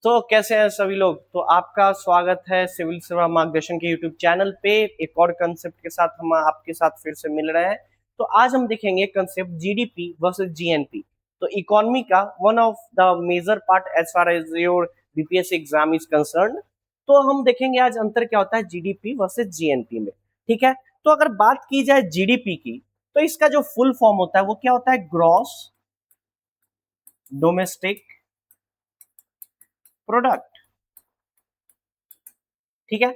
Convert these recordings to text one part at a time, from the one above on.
तो कैसे हैं सभी लोग। तो आपका स्वागत है सिविल सेवा मार्गदर्शन के यूट्यूब चैनल पे। एक और कंसेप्ट के साथ हम आपके साथ फिर से मिल रहे हैं। तो आज हम देखेंगे कंसेप्ट जीडीपी वर्सेस जीएनपी। तो इकोनॉमी का one of the major part as far as your BPSC exam is concern. तो हम देखेंगे आज अंतर क्या होता है जीडीपी वर्सेस जीएनपी में। ठीक है, तो अगर बात की जाए जीडीपी की, तो इसका जो फुल फॉर्म होता है वो क्या होता है? Gross domestic product. ठीक है,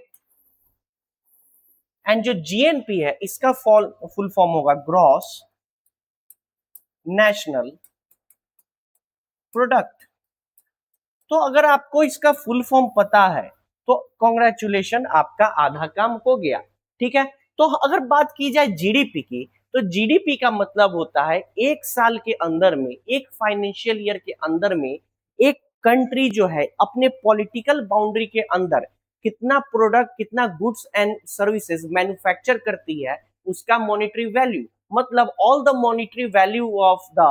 एंड जो जीएनपी है इसका फुल फॉर्म होगा ग्रॉस नेशनल प्रोडक्ट। तो अगर आपको इसका फुल फॉर्म पता है तो कॉन्ग्रेचुलेशन, आपका आधा काम हो गया। ठीक है, तो अगर बात की जाए जीडीपी की, तो जीडीपी का मतलब होता है एक साल के अंदर में, एक फाइनेंशियल ईयर के अंदर में एक कंट्री जो है अपने पॉलिटिकल बाउंड्री के अंदर कितना प्रोडक्ट, कितना गुड्स एंड सर्विसेज मैन्युफैक्चर करती है, उसका मॉनेटरी वैल्यू, मतलब all the monetary value of the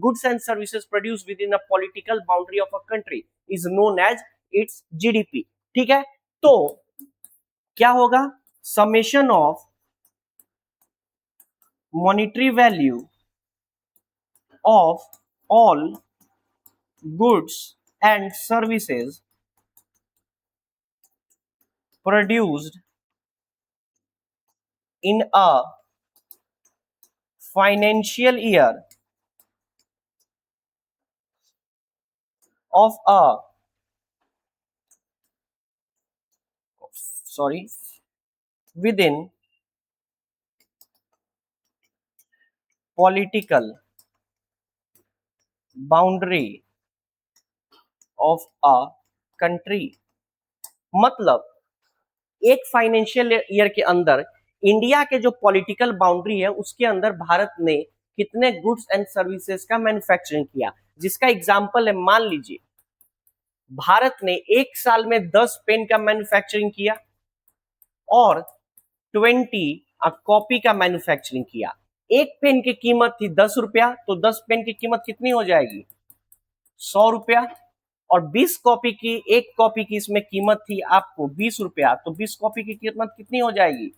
goods and services produced within a political boundary of a country is known as its GDP। ठीक है, तो क्या होगा? Summation of monetary value of all goods and services produced in a financial year of a within political boundary of a country। मतलब एक financial year के अंदर India के जो पॉलिटिकल बाउंड्री है उसके अंदर भारत ने कितने गुड्स एंड सर्विसेज का मैन्युफैक्चरिंग किया। जिसका एग्जांपल है, मान लीजिए भारत ने एक साल में 10 पेन का मैन्युफैक्चरिंग किया और 20 कॉपी का मैन्युफैक्चरिंग किया। एक पेन की कीमत थी 10 रुपया, तो 10 पेन की कीमत कितनी हो जाएगी? 100 रुपया। और 20 कॉपी की, एक कॉपी की इसमें कीमत थी आपको 20 रुपया, तो 20 कॉपी की कीमत कितनी हो जाएगी?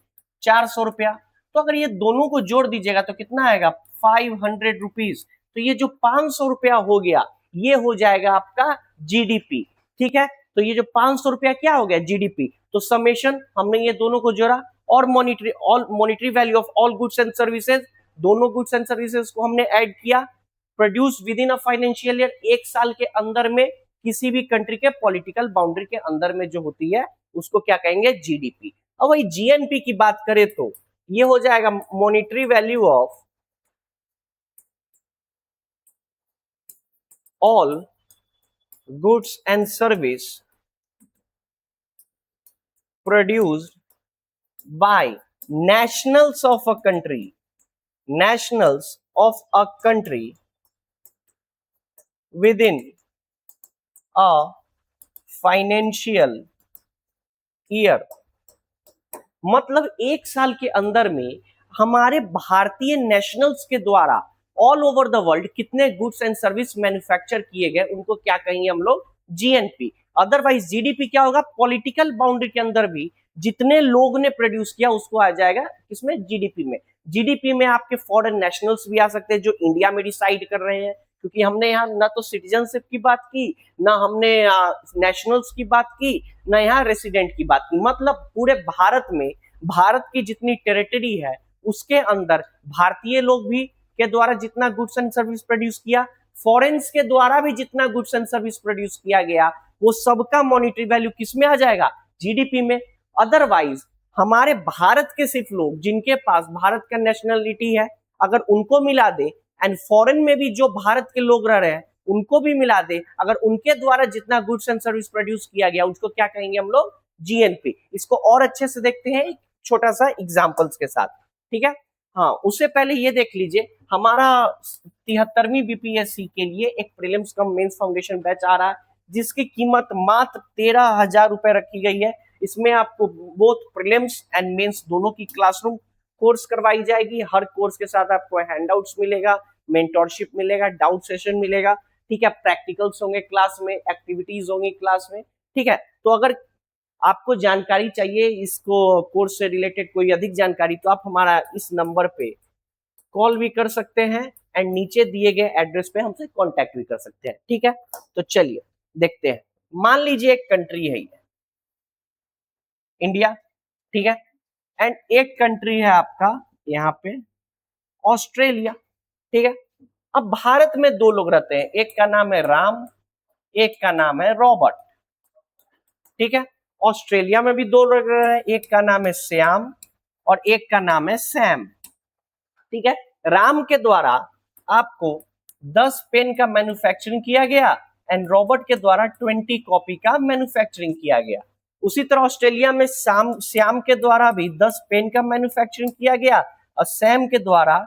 400 रुपया। तो अगर ये दोनों को जोड़ दीजिएगा तो कितना आएगा? 500 रुपीज। तो ये जो 500 रुपया हो गया ये हो जाएगा आपका जीडीपी। ठीक है, तो ये जो 500 रुपया क्या हो गया? जीडीपी। तो समेशन हमने ये दोनों को जोड़ा और monetary value of all goods and services, दोनों गुड्स एंड सर्विसेज को हमने ऐड किया। Produce with in a financial year, एक साल के अंदर में किसी भी कंट्री के पॉलिटिकल बाउंड्री के अंदर में जो होती है उसको क्या कहेंगे? जीडीपी। अब वही जीएनपी की बात करें तो ये हो जाएगा monetary value of all goods and service produced by nationals of a country, nationals of a country within a financial year। मतलब एक साल के अंदर में हमारे भारतीय नेशनल्स के द्वारा ऑल ओवर द वर्ल्ड कितने गुड्स एंड सर्विस मैन्युफैक्चर किए गए उनको क्या कहेंगे हम लोग? जीएनपी। अदरवाइज जीडीपी क्या होगा? पॉलिटिकल बाउंड्री के अंदर भी जितने लोग ने प्रोड्यूस किया उसको आ जाएगा किसमें? जीडीपी में। जीडीपी में आपके फॉरेन नेशनल्स भी आ सकते हैं जो इंडिया में डिसाइड कर रहे हैं, क्योंकि हमने यहाँ ना तो सिटीजनशिप की बात की, ना हमने नेशनल्स की बात की, ना यहाँ रेसिडेंट की बात की। मतलब पूरे भारत में, भारत की जितनी टेरिटरी है उसके अंदर भारतीय लोग भी के द्वारा जितना गुड्स एंड सर्विस प्रोड्यूस किया, फॉरेन्स के द्वारा भी जितना गुड्स एंड सर्विस प्रोड्यूस किया गया, वो सबका मॉनेटरी वैल्यू किसमें आ जाएगा? जीडीपी में। अदरवाइज हमारे भारत के सिर्फ लोग जिनके पास भारत का नेशनलिटी है, अगर उनको मिला दे एंड फॉरेन में भी जो भारत के लोग रह रहे हैं उनको भी मिला दे, अगर उनके द्वारा जितना गुड्स एंड सर्विस प्रोड्यूस किया गया उसको क्या कहेंगे हम लोग? जीएनपी। इसको और अच्छे से देखते हैं एक छोटा सा एग्जांपल्स के साथ। ठीक है, हाँ, उससे पहले ये देख लीजिए हमारा 73वीं बीपीएससी के लिए एक prelims cum mains foundation batch आ रहा है जिसकी कीमत मात्र 13,000 रुपए रखी गई है। इसमें आपको बोथ प्रीलिम्स एंड मेंस दोनों की क्लासरूम कोर्स करवाई जाएगी। हर कोर्स के साथ आपको हैंडआउट्स मिलेगा, मेंटोरशिप मिलेगा, डाउट सेशन मिलेगा। ठीक है, प्रैक्टिकल्स होंगे क्लास में, एक्टिविटीज होंगी क्लास में, ठीक है। तो अगर आपको जानकारी चाहिए इसको कोर्स से रिलेटेड कोई अधिक जानकारी, तो आप हमारा इस नंबर पे कॉल भी कर सकते हैं एंड नीचे दिए गए एड्रेस पे हमसे कांटेक्ट भी कर सकते हैं, ठीक है। तो चलिए देखते हैं। मान लीजिए एक कंट्री है ये इंडिया, ठीक है, एंड एक कंट्री है आपका यहाँ पे ऑस्ट्रेलिया, ठीक है। अब भारत में दो लोग रहते हैं, एक का नाम है राम, एक का नाम है रॉबर्ट, ठीक है। ऑस्ट्रेलिया में भी दो लोग रह रहे हैं, एक का नाम है श्याम और एक का नाम है सैम, ठीक है। राम के द्वारा आपको 10 पेन का मैन्युफैक्चरिंग किया गया एंड रॉबर्ट के द्वारा 20 कॉपी का मैन्युफैक्चरिंग किया गया। उसी तरह ऑस्ट्रेलिया में श्याम के द्वारा भी 10 पेन का मैन्युफैक्चरिंग किया गया और सैम के द्वारा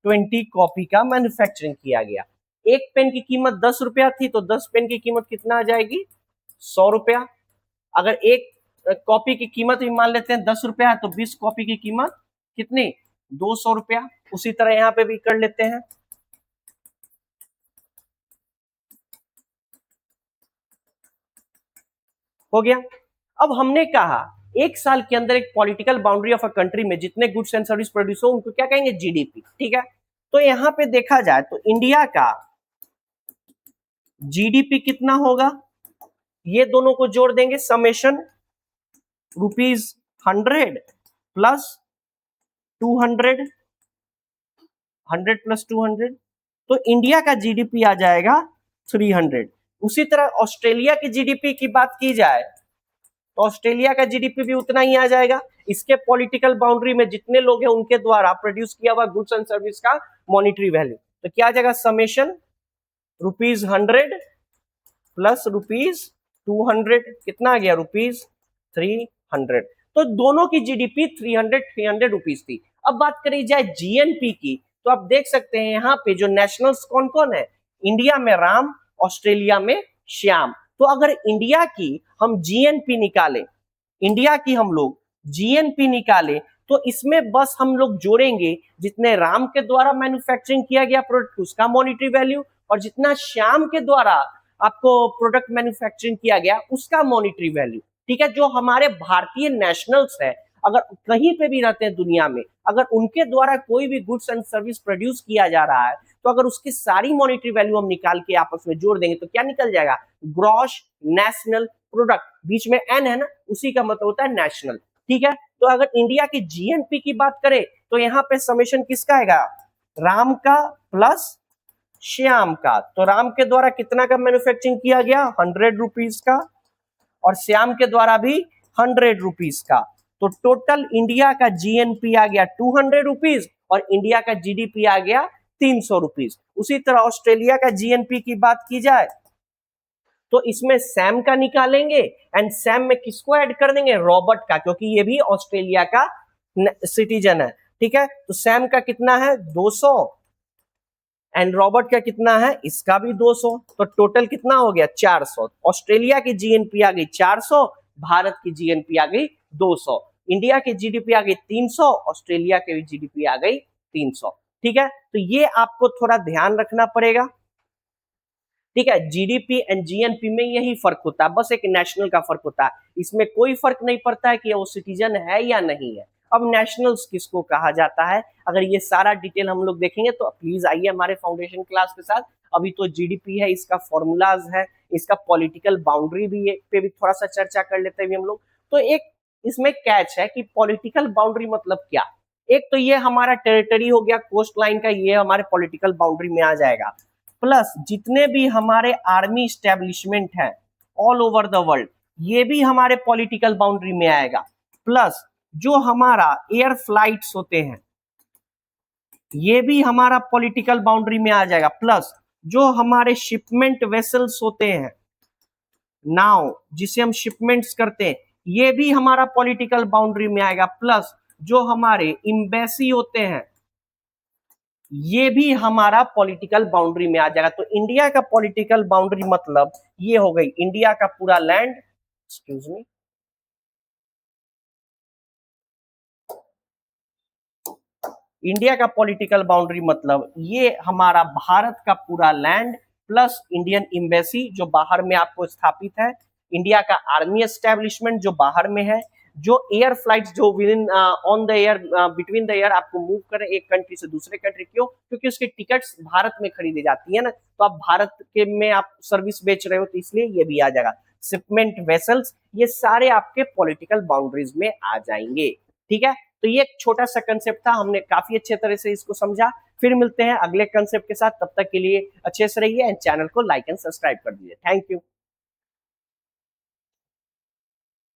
20 कॉपी का मैन्युफैक्चरिंग किया गया। एक पेन की कीमत 10 रुपया थी, तो 10 पेन की कीमत कितना आ जाएगी? 100 रुपया। अगर एक कॉपी की कीमत भी मान लेते हैं 10 रुपया, तो 20 कॉपी की कीमत कितनी? 200 रुपया। उसी तरह यहाँ पे भी कर लेते हैं। हो गया। अब हमने कहा एक साल के अंदर एक political boundary of a country में जितने गुड्स एंड सर्विस प्रोड्यूस हो उनको क्या कहेंगे? जीडीपी, ठीक है। तो यहाँ पे देखा जाए तो इंडिया का जीडीपी कितना होगा, ये दोनों को जोड़ देंगे, समेशन ₹100 प्लस 200, 100 प्लस 200, तो इंडिया का जीडीपी आ जाएगा 300। उसी तरह ऑस्ट्रेलिया की जीडीपी की बात की जाए तो ऑस्ट्रेलिया का जीडीपी भी उतना ही आ जाएगा। इसके पॉलिटिकल बाउंड्री में जितने लोग हैं उनके द्वारा प्रोड्यूस किया हुआ गुड्स एंड सर्विस का मॉनिटरी वैल्यू, तो क्या आ जाएगा? समेशन ₹100 प्लस ₹200, कितना आ गया? ₹300। तो दोनों की जीडीपी 300 रुपीज थी। अब बात करी जाए जीएनपी की, तो आप देख सकते हैं यहाँ पे जो नेशनल्स कौन कौन है, इंडिया में राम, ऑस्ट्रेलिया में श्याम। तो अगर इंडिया की हम जीएनपी निकालें, इंडिया की हम लोग जीएनपी निकालें, तो इसमें बस हम लोग जोड़ेंगे जितने राम के द्वारा मैन्युफैक्चरिंग किया गया प्रोडक्ट उसका मॉनिटरी वैल्यू और जितना श्याम के द्वारा आपको प्रोडक्ट मैन्युफैक्चरिंग किया गया उसका मॉनिटरी वैल्यू, ठीक है। जो हमारे भारतीय नेशनल्स है अगर कहीं पे भी रहते हैं दुनिया में, अगर उनके द्वारा कोई भी गुड्स एंड सर्विस प्रोड्यूस किया जा रहा है, तो अगर उसकी सारी मॉनिटरी वैल्यू हम निकाल के आपस में जोड़ देंगे तो क्या निकल जाएगा? ग्रॉस नेशनल प्रोडक्ट, बीच में एन है ना, उसी का मतलब होता है नेशनल, ठीक है। तो अगर इंडिया की जीएनपी की बात करें तो यहाँ पे समेशन किसका आएगा? राम का प्लस श्याम का। तो राम के द्वारा कितना का मैन्युफैक्चरिंग किया गया? 100 रुपीज का, और श्याम के द्वारा भी 100 रुपीज का। तो टोटल इंडिया का जीएनपी आ गया 200 रुपीज और इंडिया का जीडीपी आ गया 300 रुपीज। उसी तरह ऑस्ट्रेलिया का जीएनपी की बात की जाए तो इसमें सैम का निकालेंगे एंड सैम में किसको ऐड कर देंगे? रॉबर्ट का, क्योंकि ये भी ऑस्ट्रेलिया का सिटीजन है, ठीक है। तो सैम का कितना है? 200 एंड रॉबर्ट का कितना है? इसका भी 200। तो टोटल कितना हो गया? 400। ऑस्ट्रेलिया की जीएनपी आ गई 400, भारत की जीएनपी आ गई 200, इंडिया की जीडीपी आ गई 300, ऑस्ट्रेलिया की जीडीपी आ गई 300, ठीक है। तो ये आपको थोड़ा ध्यान रखना पड़ेगा, ठीक है। जीडीपी एंड जीएनपी में यही फर्क होता है, बस एक नेशनल का फर्क होता है, इसमें कोई फर्क नहीं पड़ता है कि वो सिटीजन है या नहीं है। अब नेशनल्स किसको कहा जाता है, अगर ये सारा डिटेल हम लोग देखेंगे तो प्लीज आइए हमारे फाउंडेशन क्लास के साथ। अभी तो जीडीपी है, इसका फॉर्मूलाज है, इसका पॉलिटिकल बाउंड्री भी पे भी थोड़ा सा चर्चा कर लेते हैं हम लोग। तो एक इसमें कैच है कि पॉलिटिकल बाउंड्री मतलब क्या। एक तो ये हमारा टेरिटरी हो गया कोस्ट लाइन का, ये हमारे पॉलिटिकल बाउंड्री में आ जाएगा, प्लस जितने भी हमारे आर्मी स्टैब्लिशमेंट हैं ऑल ओवर द वर्ल्ड ये भी हमारे पॉलिटिकल बाउंड्री में आएगा, प्लस जो हमारा एयर फ्लाइट्स होते हैं ये भी हमारा पॉलिटिकल बाउंड्री में आ जाएगा, प्लस जो हमारे शिपमेंट वेसल्स होते हैं, नाव जिसे हम शिपमेंट्स करते हैं, ये भी हमारा पॉलिटिकल बाउंड्री में आएगा, प्लस जो हमारे एम्बेसी होते हैं ये भी हमारा पॉलिटिकल बाउंड्री में आ जाएगा। तो इंडिया का पॉलिटिकल बाउंड्री मतलब ये हो गई इंडिया का पूरा लैंड, एक्सक्यूज मी, इंडिया का पॉलिटिकल बाउंड्री मतलब ये हमारा भारत का पूरा लैंड प्लस इंडियन एम्बेसी जो बाहर में आपको स्थापित है, इंडिया का आर्मी एस्टेब्लिशमेंट जो बाहर में है, जो एयर फ्लाइट्स जो with in on the air between the air आपको मूव करें एक कंट्री से दूसरे कंट्री, क्यों? क्योंकि उसकी टिकट्स भारत में खरीदी जाती है ना, तो आप भारत के में आप सर्विस बेच रहे हो तो इसलिए ये भी आ जाएगा। शिपमेंट वेसल्स, ये सारे आपके पॉलिटिकल बाउंड्रीज में आ जाएंगे। ठीक है, तो ये एक छोटा सा कंसेप्ट था, हमने काफी अच्छे तरह से इसको समझा। फिर मिलते हैं अगले कंसेप्ट के साथ, तब तक के लिए अच्छे से रहिए एंड चैनल को लाइक एंड सब्सक्राइब कर दीजिए। Thank you.